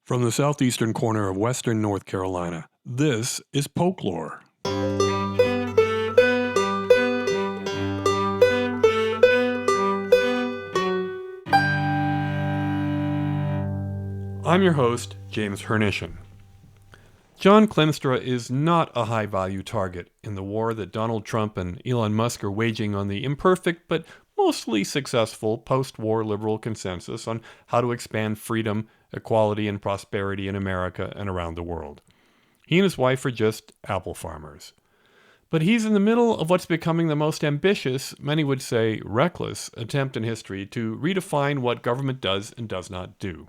From the southeastern corner of western North Carolina, this is Folklore. I'm your host, James Hernishin. Jon Klimstra is not a high-value target in the war that Donald Trump and Elon Musk are waging on the imperfect but mostly successful post-war liberal consensus on how to expand freedom, equality, and prosperity in America and around the world. He and his wife are just apple farmers. But he's in the middle of what's becoming the most ambitious, many would say reckless, attempt in history to redefine what government does and does not do.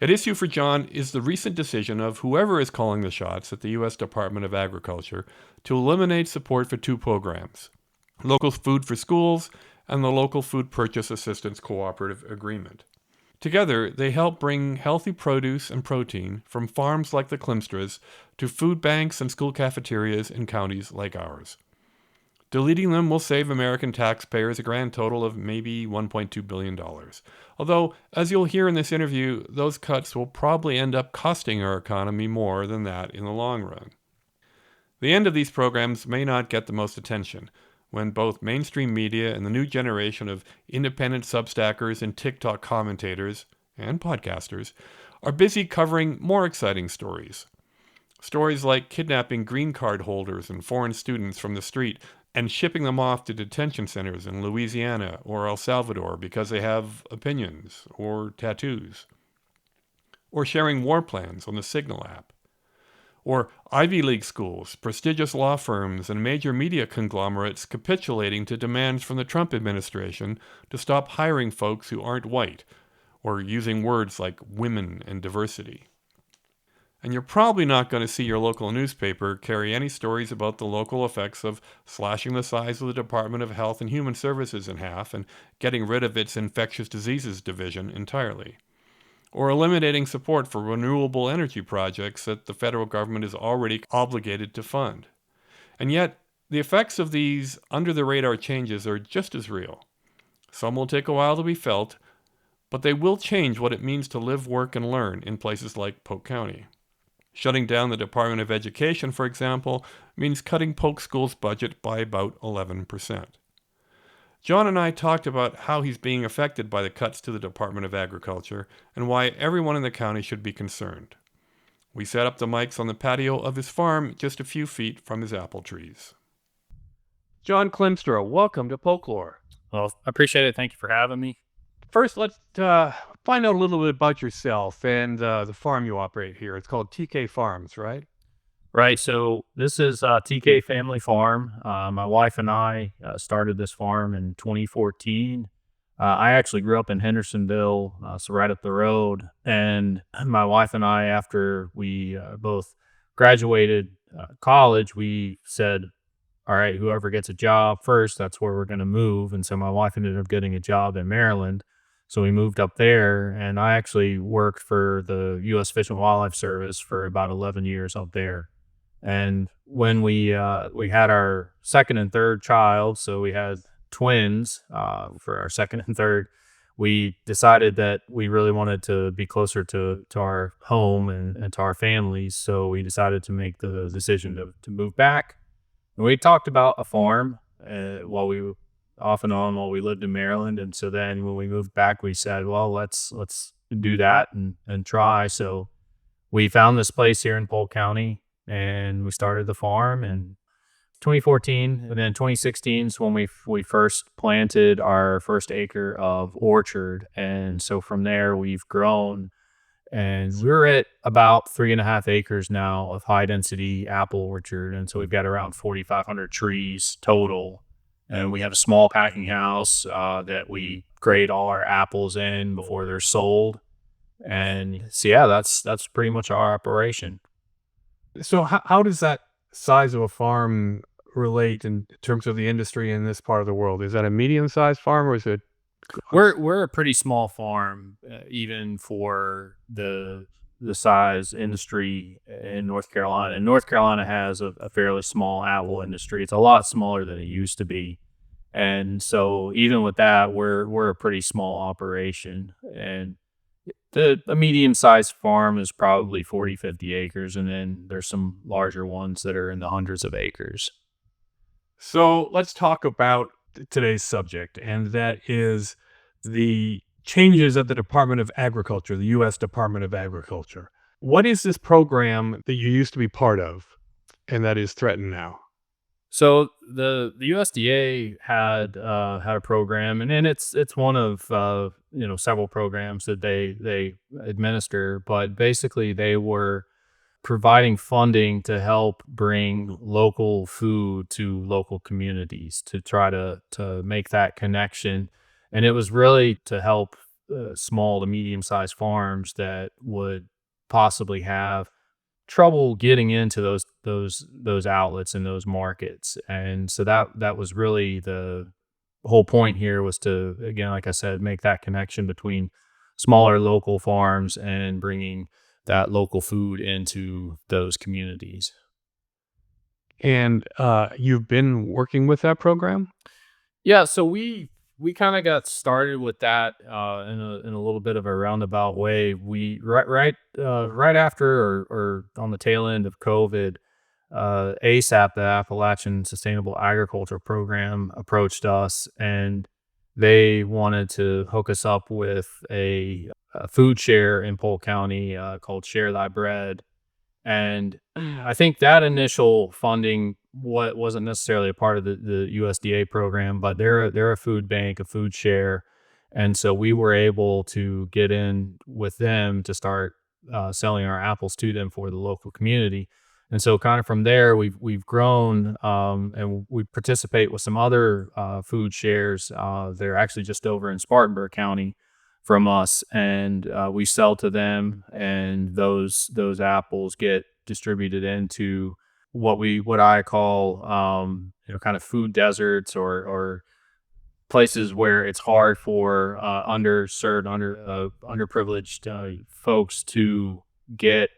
At issue for Jon is the recent decision of whoever is calling the shots at the U.S. Department of Agriculture to eliminate support for two programs, Local Food for Schools and the Local Food Purchase Assistance Cooperative Agreement. Together, they help bring healthy produce and protein from farms like the Klimstras to food banks and school cafeterias in counties like ours. Deleting them will save American taxpayers a grand total of maybe $1.2 billion. Although, as you'll hear in this interview, those cuts will probably end up costing our economy more than that in the long run. The end of these programs may not get the most attention, when both mainstream media and the new generation of independent Substackers and TikTok commentators, and podcasters, are busy covering more exciting stories. Stories like kidnapping green card holders and foreign students from the street and shipping them off to detention centers in Louisiana or El Salvador because they have opinions or tattoos. Or sharing war plans on the Signal app. Or Ivy League schools, prestigious law firms, and major media conglomerates capitulating to demands from the Trump administration to stop hiring folks who aren't white, or using words like women and diversity. And you're probably not going to see your local newspaper carry any stories about the local effects of slashing the size of the Department of Health and Human Services in half and getting rid of its infectious diseases division entirely. Or eliminating support for renewable energy projects that the federal government is already obligated to fund. And yet, the effects of these under-the-radar changes are just as real. Some will take a while to be felt, but they will change what it means to live, work, and learn in places like Polk County. Shutting down the Department of Education, for example, means cutting Polk School's budget by about 11%. Jon and I talked about how he's being affected by the cuts to the Department of Agriculture and why everyone in the county should be concerned. We set up the mics on the patio of his farm just a few feet from his apple trees. Jon Klimstra, welcome to Folklore. Well, I appreciate it. Thank you for having me. First, let's find out a little bit about yourself and the farm you operate here. It's called TK Farms, right? Right. So this is TK Family Farm. My wife and I started this farm in 2014. I actually grew up in Hendersonville, so right up the road. And my wife and I, after we both graduated college, we said, all right, whoever gets a job first, that's where we're going to move. And so my wife ended up getting a job in Maryland. So we moved up there, and I actually worked for the U.S. Fish and Wildlife Service for about 11 years up there. And when we had our second and third child, so we had twins for our second and third, we decided that we really wanted to be closer to our home and to our families. So we decided to make the decision to move back. And we talked about a farm while we off and on while we lived in Maryland. And so then when we moved back, we said, well, let's do that and try. So we found this place here in Polk County and we started the farm in 2014. And then 2016 is when we first planted our first acre of orchard. And so from there we've grown, and we're at about 3.5 acres now of high density apple orchard. And so we've got around 4,500 trees total. And we have a small packing house that we grade all our apples in before they're sold. And so, yeah, that's pretty much our operation. So how does that size of a farm relate in terms of the industry in this part of the world? Is that a medium-sized farm, or is it? We're a pretty small farm, even for the size industry in North Carolina. And North Carolina has a fairly small apple industry. It's a lot smaller than it used to be. And so even with that, we're a pretty small operation. And A medium-sized farm is probably 40, 50 acres, and then there's some larger ones that are in the hundreds of acres. So let's talk about today's subject, and that is the changes at the Department of Agriculture, the U.S. Department of Agriculture. What is this program that you used to be part of and that is threatened now? So the USDA had a program, and it's one of several programs that they administer. But basically, they were providing funding to help bring local food to local communities to try to make that connection, and it was really to help small to medium sized farms that would possibly have trouble getting into those outlets and those markets. And so that was really the whole point here, was to, again, like I said, make that connection between smaller local farms and bringing that local food into those communities. And you've been working with that program? Yeah, so we kind of got started with that in a little bit of a roundabout way. We right after or on the tail end of COVID, ASAP, the Appalachian Sustainable Agriculture Program, approached us, and they wanted to hook us up with a food share in Polk County called Share Thy Bread. And I think that initial funding wasn't necessarily a part of the USDA program, but they're a food bank, a food share, and so we were able to get in with them to start selling our apples to them for the local community. And so, kind of from there, we've grown, and we participate with some other food shares. They're actually just over in Spartanburg County from us, and we sell to them, and those apples get distributed into what I call kind of food deserts, or places where it's hard for underprivileged folks to get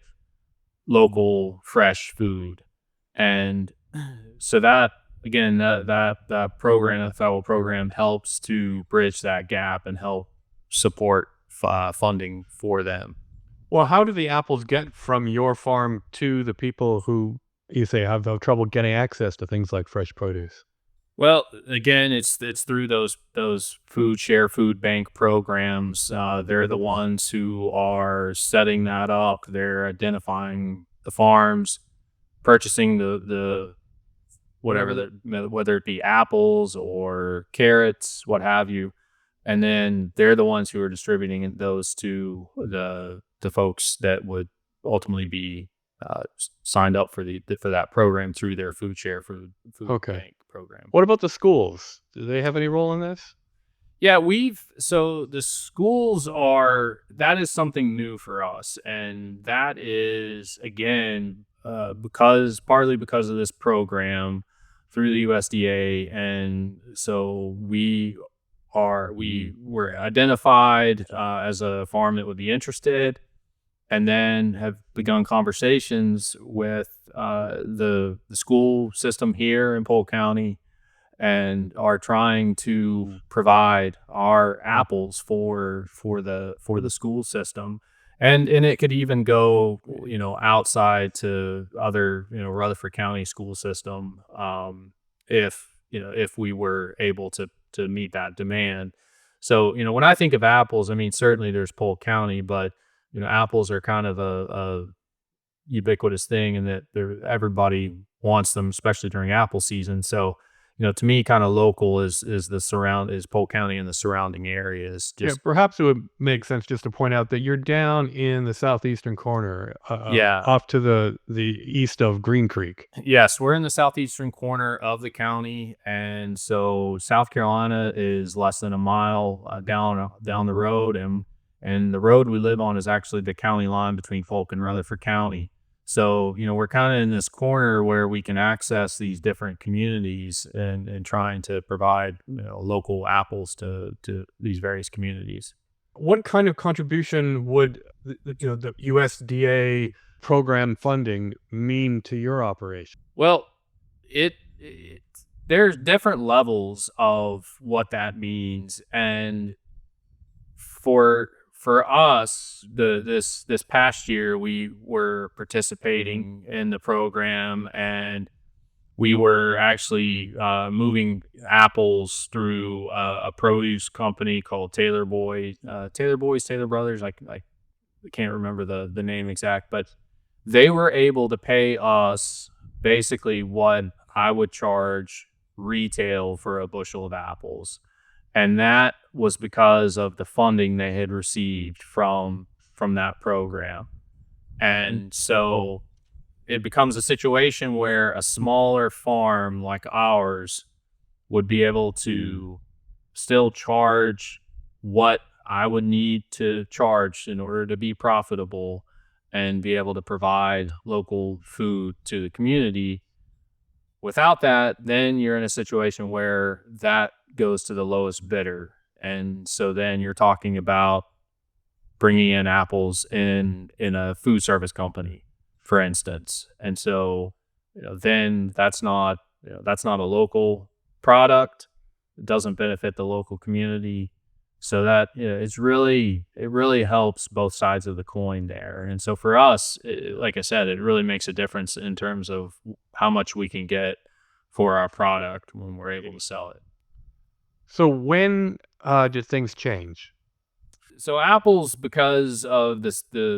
local fresh food. And so that, again, that program, that federal program, helps to bridge that gap and help support funding for them. Well, how do the apples get from your farm to the people who you say have no trouble getting access to things like fresh produce? Well, again, it's through those food share, food bank programs. They're the ones who are setting that up. They're identifying the farms, purchasing the whatever, whether it be apples or carrots, what have you, and then they're the ones who are distributing those to the folks that would ultimately be signed up for for that program through their food share, food Okay. bank program. What about the schools? Do they have any role in this? Yeah, so the schools are, that is something new for us. And that is, again, partly because of this program through the USDA. And so we were identified as a farm that would be interested, and then have begun conversations with the school system here in Polk County, and are trying to provide our apples for the school system. And it could even go, outside to other, Rutherford County school system, if we were able to meet that demand. So, when I think of apples, I mean, certainly there's Polk County, but apples are kind of a ubiquitous thing, and that everybody wants them, especially during apple season. So, to me, kind of local is Polk County and the surrounding areas. Yeah, Just perhaps it would make sense just to point out that you're down in the southeastern corner, Yeah, off to the east of Green Creek. yes, we're in the southeastern corner of the county, and so South Carolina is less than a mile down the road, and the road we live on is actually the county line between Polk and Rutherford County. So, we're kind of in this corner where we can access these different communities, and trying to provide, local apples to these various communities. What kind of contribution would the USDA program funding mean to your operation? Well, it there's different levels of what that means, and for for us, this past year, we were participating in the program, and we were actually moving apples through a produce company called Taylor Brothers. I can't remember the name exact, but they were able to pay us basically what I would charge retail for a bushel of apples. And that was because of the funding they had received from that program. And so it becomes a situation where a smaller farm like ours would be able to still charge what I would need to charge in order to be profitable and be able to provide local food to the community. Without that, then you're in a situation where that goes to the lowest bidder. And so then you're talking about bringing in apples in a food service company, for instance. And so, then that's not a local product. It doesn't benefit the local community. So that, it really helps both sides of the coin there. And so for us, like I said, it really makes a difference in terms of how much we can get for our product when we're able to sell it. So when did things change? So apples, because of the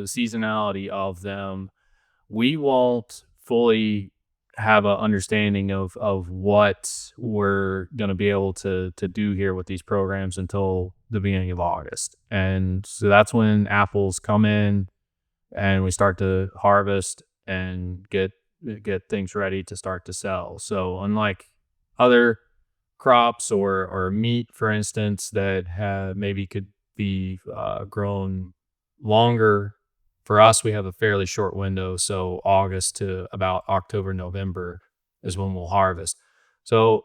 seasonality of them, we won't fully have an understanding of what we're going to be able to do here with these programs until the beginning of August. And so that's when apples come in and we start to harvest and get things ready to start to sell. So unlike other crops or meat, for instance, that have maybe could be grown longer, for us, we have a fairly short window. So August to about October, November is when we'll harvest. So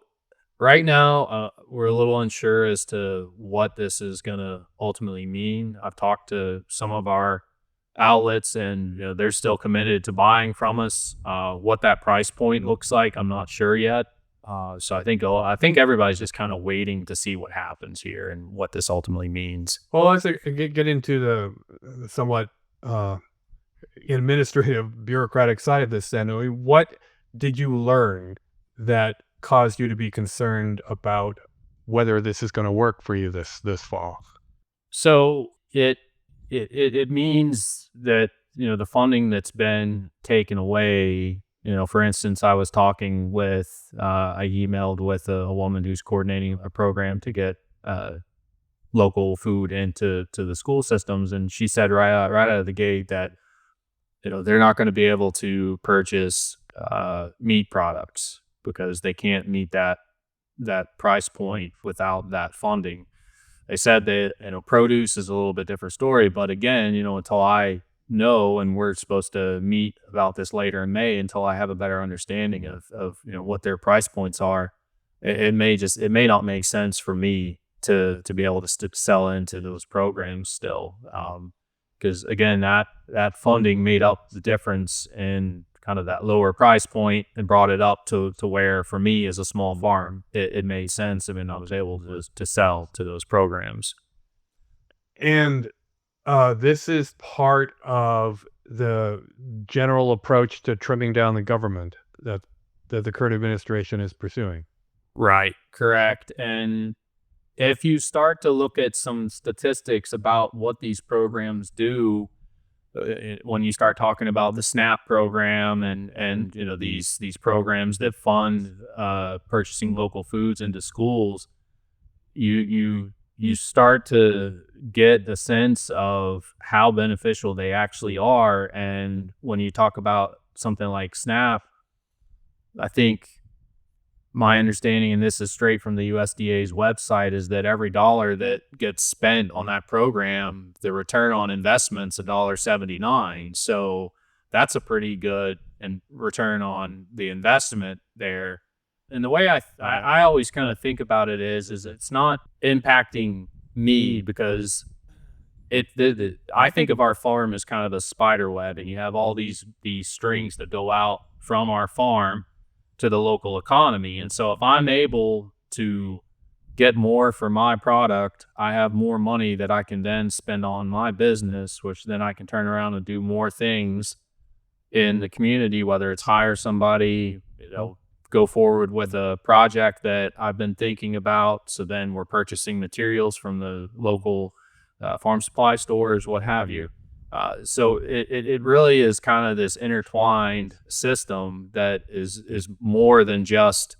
right now, we're a little unsure as to what this is going to ultimately mean. I've talked to some of our outlets, and they're still committed to buying from us. What that price point looks like, I'm not sure yet. So I think everybody's just kind of waiting to see what happens here and what this ultimately means. Well, let's get into the somewhat administrative, bureaucratic side of this. Then, I mean, what did you learn that caused you to be concerned about whether this is going to work for you this fall? So it means that the funding that's been taken away. For instance, I emailed with a woman who's coordinating a program to get local food into the school systems, and she said right out of the gate that they're not going to be able to purchase meat products because they can't meet that price point without that funding. They said that produce is a little bit different story, but again, until I know, and we're supposed to meet about this later in May, until I have a better understanding of what their price points are, it may not make sense for me to be able to sell into those programs still, because again, that funding made up the difference in kind of that lower price point and brought it up to where, for me as a small farm, it made sense. I mean, I was able to sell to those programs. And this is part of the general approach to trimming down the government that the current administration is pursuing. Right, correct. And if you start to look at some statistics about what these programs do, when you start talking about the SNAP program and these programs that fund purchasing local foods into schools, you start to get the sense of how beneficial they actually are. And when you talk about something like SNAP, I think my understanding, and this is straight from the USDA's website, is that every dollar that gets spent on that program, the return on investment's $1.79. So that's a pretty good return on the investment there. And the way I always kind of think about it is it's not impacting me, because I think of our farm as kind of a spider web, and you have all these strings that go out from our farm to the local economy. And so if I'm able to get more for my product, I have more money that I can then spend on my business, which then I can turn around and do more things in the community, whether it's hire somebody, go forward with a project that I've been thinking about. So then we're purchasing materials from the local farm supply stores, what have you. So it really is kind of this intertwined system that is more than just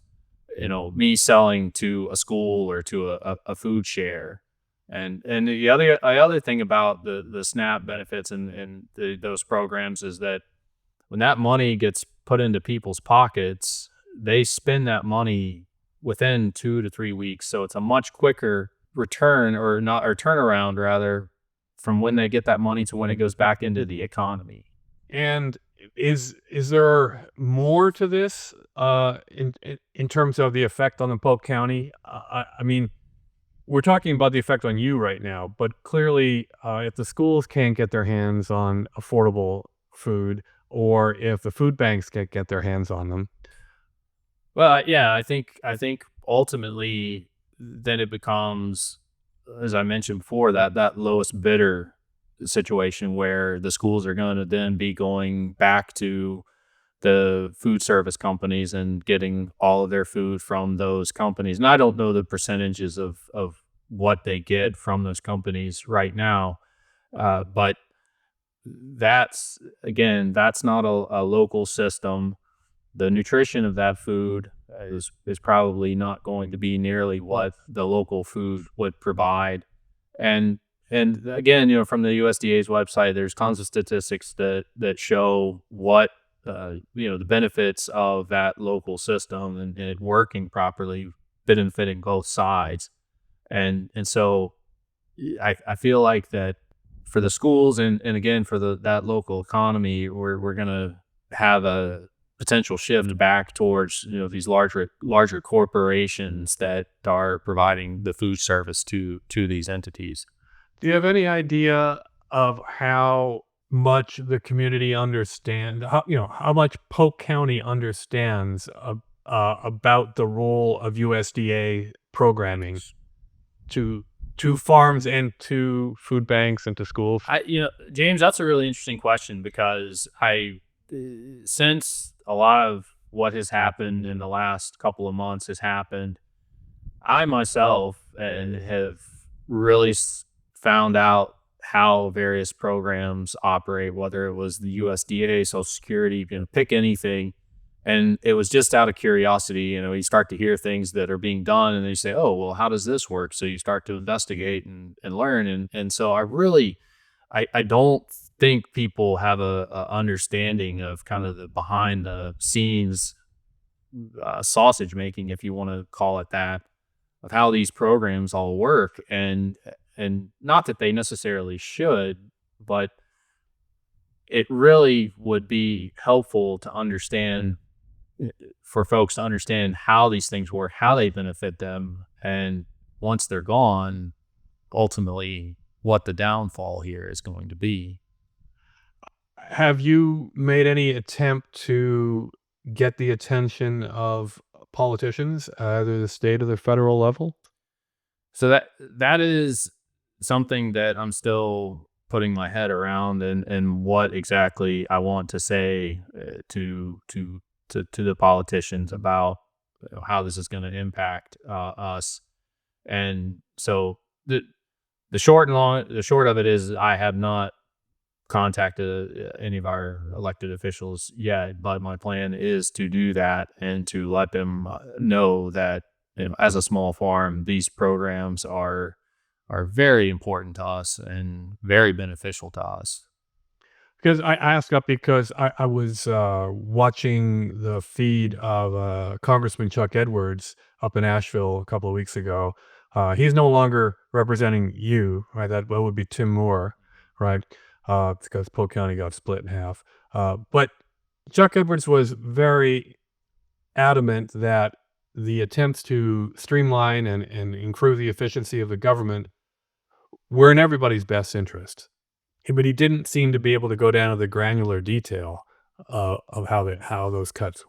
me selling to a school or to a food share. And the other thing about the SNAP benefits and those programs is that when that money gets put into people's pockets, they spend that money within 2 to 3 weeks. So it's a much quicker return or not or turnaround rather from when they get that money to when it goes back into the economy. And is there more to this in terms of the effect on the Polk County? I mean, we're talking about the effect on you right now, but clearly, if the schools can't get their hands on affordable food, or if the food banks can't get their hands on them, Well, yeah, I think ultimately then it becomes, as I mentioned before, that lowest bidder situation where the schools are going to then be going back to the food service companies and getting all of their food from those companies. And I don't know the percentages of what they get from those companies right now, but that's again, that's not a local system. The nutrition of that food is probably not going to be nearly what the local food would provide. And and again, from the USDA's website, there's tons of statistics that show what the benefits of that local system and it working properly, benefiting both sides. And so I feel like that for the schools and again for that local economy, we're gonna have a potential shift back towards these larger corporations that are providing the food service to these entities. do you have any idea of how much the community understand, how much Polk County understands about the role of USDA programming to farms and to food banks and to schools? James, that's a really interesting question because since a lot of what has happened in the last couple of months has happened, I myself have really found out how various programs operate, whether it was the USDA, Social Security, pick anything. And it was just out of curiosity, you start to hear things that are being done and then you say, oh, well, how does this work? So you start to investigate and learn. And so I don't think people have a understanding of kind of the behind the scenes sausage making, if you want to call it that, of how these programs all work. And not that they necessarily should, but it really would be helpful to understand for folks to understand how these things work, how they benefit them, and once they're gone, ultimately what the downfall here is going to be. Have you made any attempt to get the attention of politicians, either the state or the federal level? So that is something that I'm still putting my head around and what exactly I want to say to the politicians about how this is going to impact us. And so the short of it is I have not contacted any of our elected officials yet, but my plan is to do that and to let them know that as a small farm, these programs are very important to us and very beneficial to us. Because I ask up because I was watching the feed of Congressman Chuck Edwards up in Asheville a couple of weeks ago. He's no longer representing you, right? That would be Tim Moore, right? Because Polk County got split in half. But Chuck Edwards was very adamant that the attempts to streamline and improve the efficiency of the government were in everybody's best interest. But he didn't seem to be able to go down to the granular detail of how those cuts,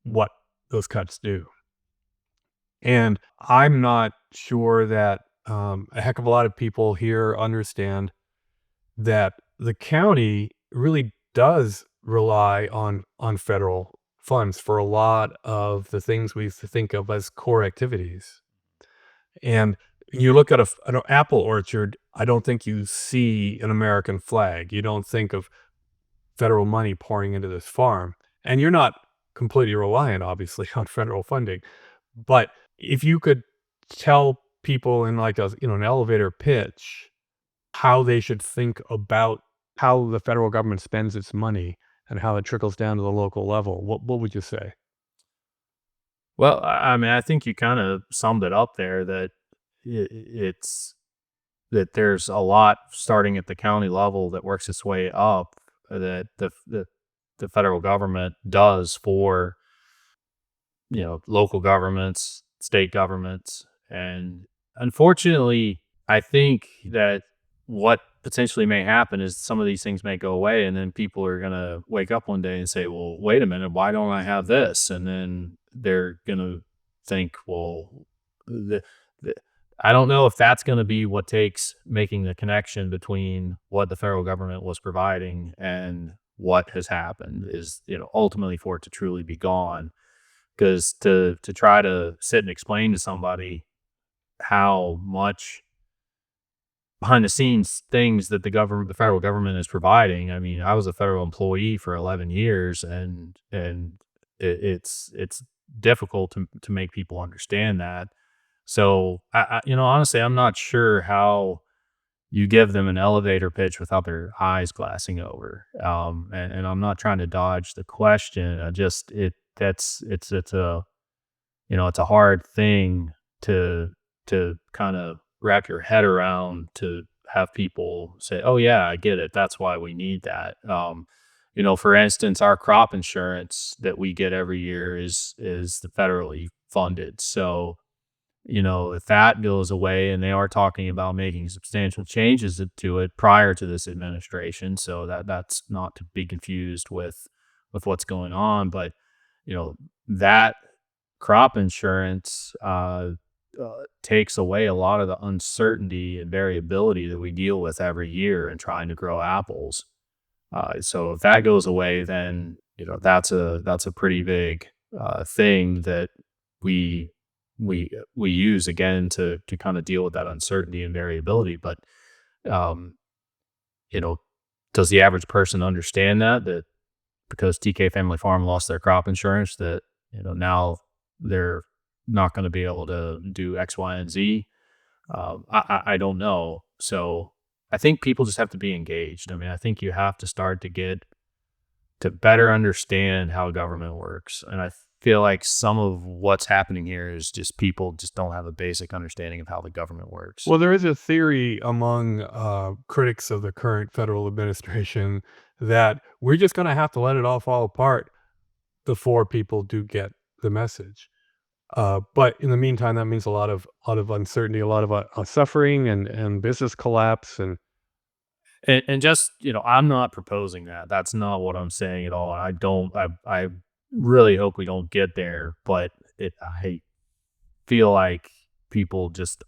what those cuts do. And I'm not sure that a heck of a lot of people here understand that the county really does rely on federal funds for a lot of the things we think of as core activities. And you look at an apple orchard, I don't think you see an American flag. You don't think of federal money pouring into this farm. And you're not completely reliant, obviously, on federal funding. But if you could tell people in like an elevator pitch how they should think about how the federal government spends its money and how it trickles down to the local level, what would you say? Well, I mean, I think you kind of summed it up there that it's that there's a lot starting at the county level that works its way up that the federal government does for local governments, state governments, and unfortunately, I think that what potentially may happen is some of these things may go away, and then people are gonna wake up one day and say, "Well, wait a minute, why don't I have this?" And then they're gonna think, "Well, the, the I don't know if that's gonna be what takes making the connection between what the federal government was providing and what has happened is, ultimately for it to truly be gone." Because to try to sit and explain to somebody how much behind the scenes things that the federal government is providing. I mean, I was a federal employee for 11 years, and it's difficult to make people understand that. So honestly, I'm not sure how you give them an elevator pitch without their eyes glassing over. And I'm not trying to dodge the question. I just it that's it's a it's a hard thing to kind of wrap your head around to have people say, "Oh yeah, I get it. That's why we need that." For instance, our crop insurance that we get every year is the federally funded. So, if that goes away, and they are talking about making substantial changes to it prior to this administration, so that's not to be confused with what's going on, but that crop insurance takes away a lot of the uncertainty and variability that we deal with every year in trying to grow apples. So if that goes away, then that's a pretty big thing that we we use again to kind of deal with that uncertainty and variability. But um, you know, does the average person understand that because TK Family Farm lost their crop insurance, that now they're not going to be able to do X, Y, and Z? I don't know. So I think people just have to be engaged. I mean, I think you have to start to get to better understand how government works, and I feel like some of what's happening here is just people just don't have a basic understanding of how the government works. Well, there is a theory among critics of the current federal administration that we're just going to have to let it all fall apart before people do get the message. But in the meantime, that means a lot of uncertainty, a lot of suffering and business collapse. And And just, I'm not proposing that. That's not what I'm saying at all. I don't I really hope we don't get there, but I feel like people just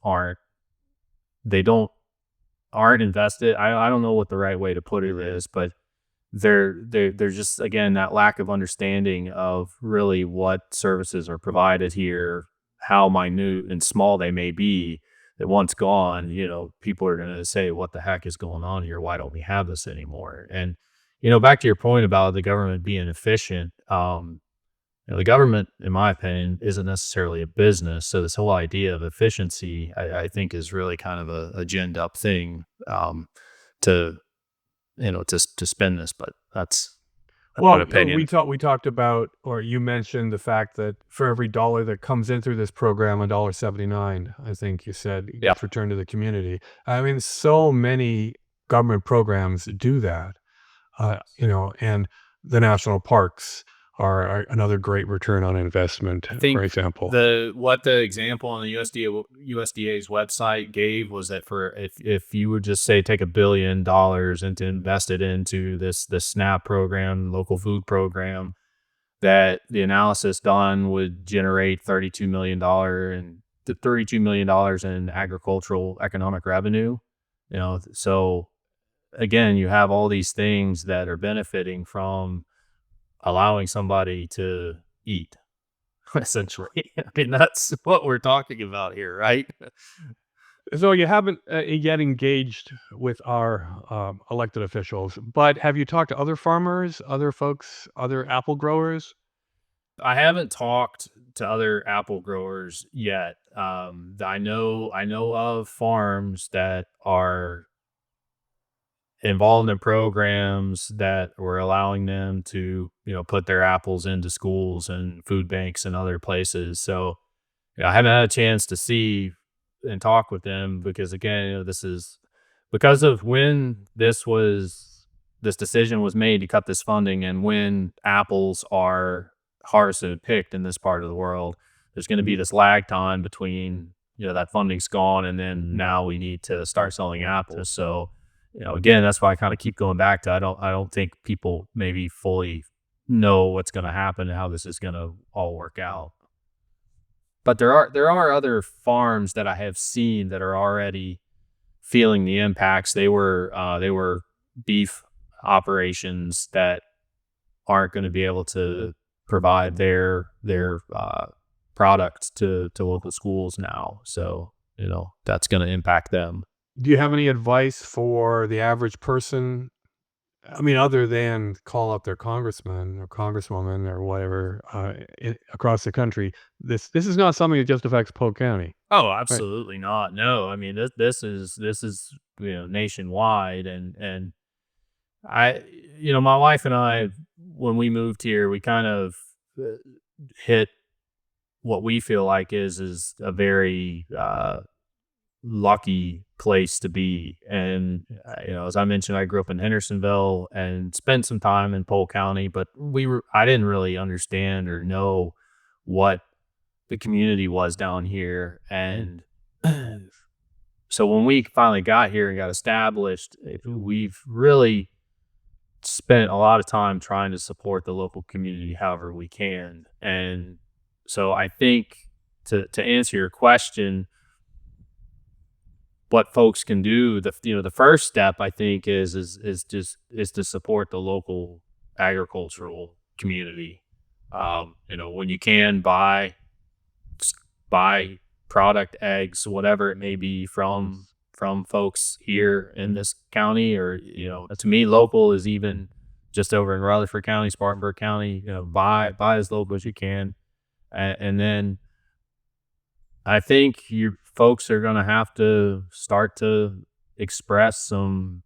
they don't aren't invested. I don't know what the right way to put it is, but they're just, again, that lack of understanding of really what services are provided here, how minute and small they may be, that once gone, people are gonna say, "What the heck is going on here? Why don't we have this anymore?" And, back to your point about the government being efficient, the government, in my opinion, isn't necessarily a business. So this whole idea of efficiency, I think, is really kind of a ginned up thing, to to spend this, but that's an well, opinion. we talked about, or you mentioned the fact that for every dollar that comes in through this program, $1.79, I think you said, Yeah. gets returned to the community. I mean, so many government programs do that. And the national parks are another great return on investment, I for think example. the example on the USDA's website gave was that for if you would just say take $1 billion and to invest it into this SNAP program, local food program, that the analysis done would generate $32 million in agricultural economic revenue. So again, you have all these things that are benefiting from allowing somebody to eat, essentially. I mean, that's what we're talking about here, right? So you haven't yet engaged with our elected officials, but have you talked to other farmers, other folks, other apple growers? I haven't talked to other apple growers yet. I know of farms that are involved in programs that were allowing them to, put their apples into schools and food banks and other places. So I haven't had a chance to see and talk with them because again, this is because of when this decision was made to cut this funding and when apples are harvested and picked in this part of the world, there's going to be this lag time between, that funding's gone and then now we need to start selling apples. So, again, that's why I kind of keep going back to I don't think people maybe fully know what's going to happen and how this is going to all work out. But there are other farms that I have seen that are already feeling the impacts. They were beef operations that aren't going to be able to provide their product to local schools now. So that's going to impact them. Do you have any advice for the average person? I mean, other than call up their congressman or congresswoman or whatever across the country, this is not something that just affects Polk County, Oh, right? absolutely not. No, I mean this is nationwide, and I my wife and I when we moved here we kind of uh, hit what we feel like is a very lucky place to be. And, as I mentioned, I grew up in Hendersonville and spent some time in Polk County, but I didn't really understand or know what the community was down here. And so when we finally got here and got established, we've really spent a lot of time trying to support the local community however we can. And so I think to answer your question, what folks can do, the first step I think is to support the local agricultural community. When you can buy product, eggs, whatever it may be from folks here in this county, or to me, local is even just over in Rutherford County, Spartanburg County. Buy as local as you can, and then I think you folks are gonna have to start to express some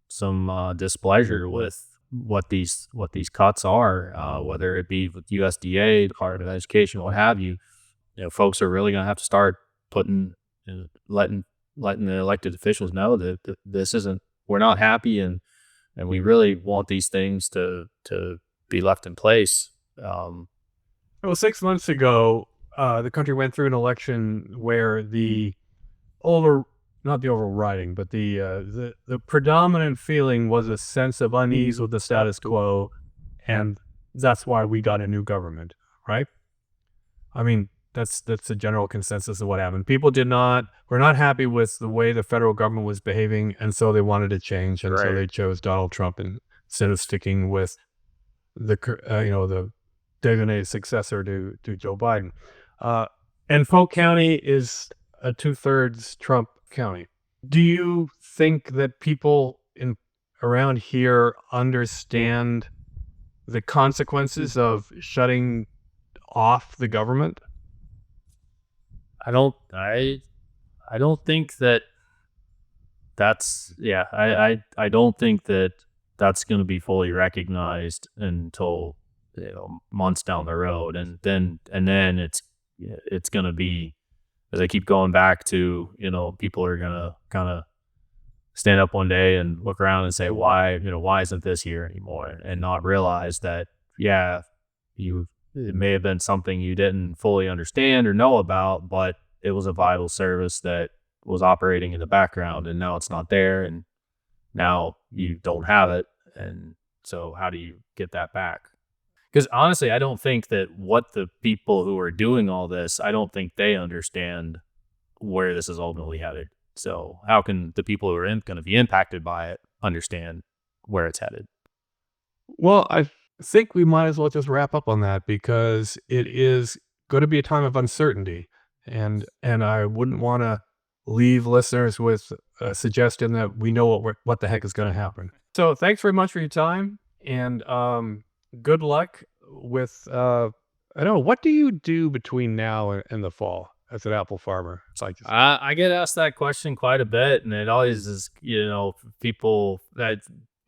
displeasure with what these cuts are, whether it be with USDA, Department of Education, what have you. Folks are really gonna have to start putting, letting the elected officials know that this isn't. We're not happy, and we really want these things to be left in place. Well, 6 months ago, the country went through an election where over, not the overriding, but the predominant feeling was a sense of unease with the status quo, and that's why we got a new government, right? I mean, that's the general consensus of what happened. People were not happy with the way the federal government was behaving, and so they wanted to change, and so Right. they chose Donald Trump instead of sticking with the designated successor to Joe Biden. Uh, and Polk County is a two-thirds Trump county. Do you think that people in around here understand the consequences of shutting off the government? I don't think that that's yeah, I don't think that that's gonna be fully recognized until, months down the road, and then it's gonna be as I keep going back to, people are gonna kinda stand up one day and look around and say, why isn't this here anymore? And not realize that, yeah, it may have been something you didn't fully understand or know about, but it was a vital service that was operating in the background and now it's not there. And now you don't have it. And so how do you get that back? Because honestly, I don't think that what the people who are doing all this, I don't think they understand where this is ultimately headed. So how can the people who are going to be impacted by it understand where it's headed? Well, I think we might as well just wrap up on that because it is going to be a time of uncertainty, and I wouldn't want to leave listeners with a suggestion that we know what the heck is going to happen. So, thanks very much for your time, and good luck with. I don't know, what do you do between now and the fall as an apple farmer? It's like, I get asked that question quite a bit, and it always is, people that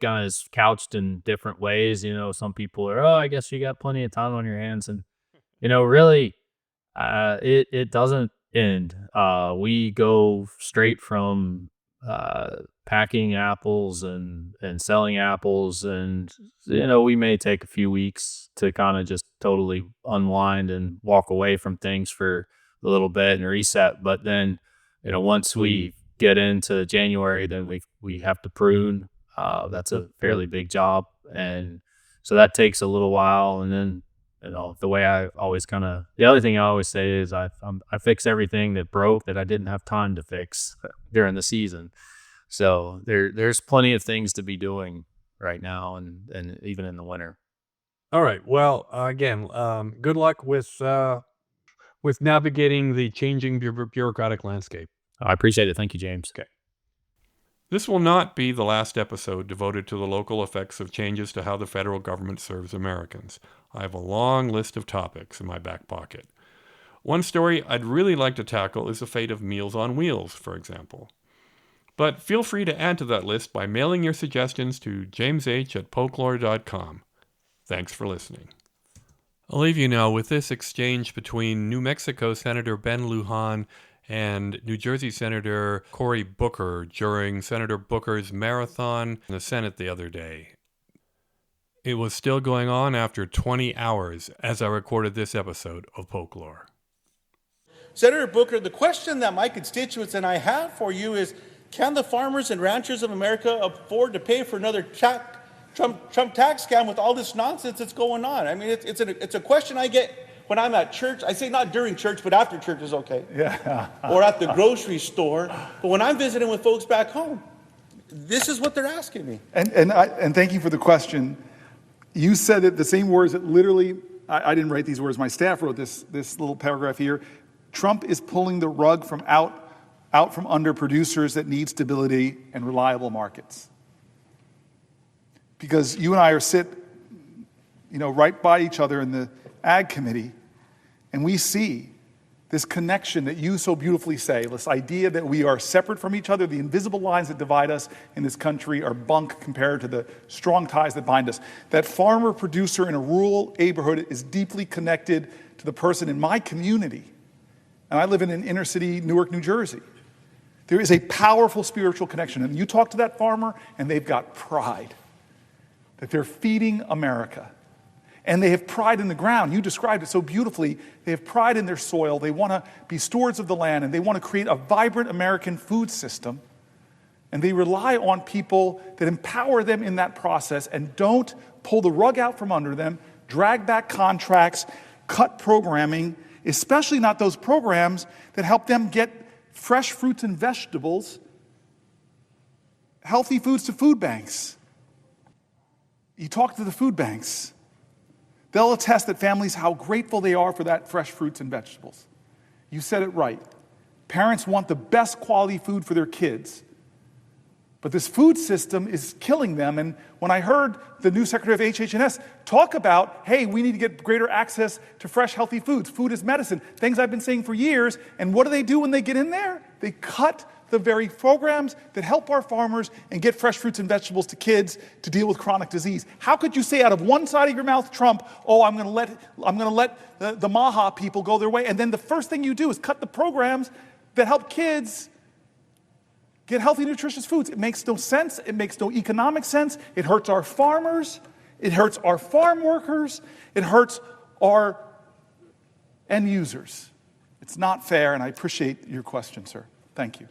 kind of is couched in different ways. Some people are, oh, I guess you got plenty of time on your hands. And, really, it doesn't end. We go straight from packing apples and selling apples, and we may take a few weeks to kind of just totally unwind and walk away from things for a little bit and reset. But then, once we get into January, then we have to prune. That's a fairly big job, and so that takes a little while. And then, the way I always the other thing I always say is I fix everything that broke that I didn't have time to fix during the season. So there's plenty of things to be doing right now, and even in the winter. all right. Well, again, good luck with navigating the changing bureaucratic landscape. I appreciate it. Thank you, James. Okay. This will not be the last episode devoted to the local effects of changes to how the federal government serves Americans. I have a long list of topics in my back pocket. One story I'd really like to tackle is the fate of Meals on Wheels, for example. But feel free to add to that list by mailing your suggestions to jamesh@folklore.com. Thanks for listening. I'll leave you now with this exchange between New Mexico Senator Ben Lujan and New Jersey Senator Cory Booker during Senator Booker's marathon in the Senate the other day. It was still going on after 20 hours as I recorded this episode of Folklore. Senator Booker, the question that my constituents and I have for you is, can the farmers and ranchers of America afford to pay for another Trump tax scam with all this nonsense that's going on? I mean, it's a question I get when I'm at church. I say not during church, but after church is okay. Yeah. Or at the grocery store. But when I'm visiting with folks back home, this is what they're asking me. And thank you for the question. You said it, the same words that literally, I didn't write these words, my staff wrote this little paragraph here. Trump is pulling the rug from out from under producers that need stability and reliable markets. Because you and I sit, right by each other in the Ag Committee, and we see this connection that you so beautifully say, this idea that we are separate from each other, the invisible lines that divide us in this country are bunk compared to the strong ties that bind us. That farmer producer in a rural neighborhood is deeply connected to the person in my community. And I live in an inner city, Newark, New Jersey. There is a powerful spiritual connection. And you talk to that farmer, and they've got pride that they're feeding America. And they have pride in the ground. You described it so beautifully. They have pride in their soil. They want to be stewards of the land, and they want to create a vibrant American food system. And they rely on people that empower them in that process and don't pull the rug out from under them, drag back contracts, cut programming, especially not those programs that help them get fresh fruits and vegetables, healthy foods to food banks. You talk to the food banks. They'll attest that families, how grateful they are for that fresh fruits and vegetables. You said it right. Parents want the best quality food for their kids. But this food system is killing them. And when I heard the new Secretary of HH&S talk about, hey, we need to get greater access to fresh, healthy foods. Food is medicine. Things I've been saying for years. And what do when they get in there? They cut the very programs that help our farmers and get fresh fruits and vegetables to kids to deal with chronic disease. How could you say out of one side of your mouth, Trump, oh, I'm going to let the Maha people go their way, and then the first thing you do is cut the programs that help kids get healthy, nutritious foods? It makes no sense. It makes no economic sense. It hurts our farmers. It hurts our farm workers. It hurts our end users. It's not fair, and I appreciate your question, sir. Thank you.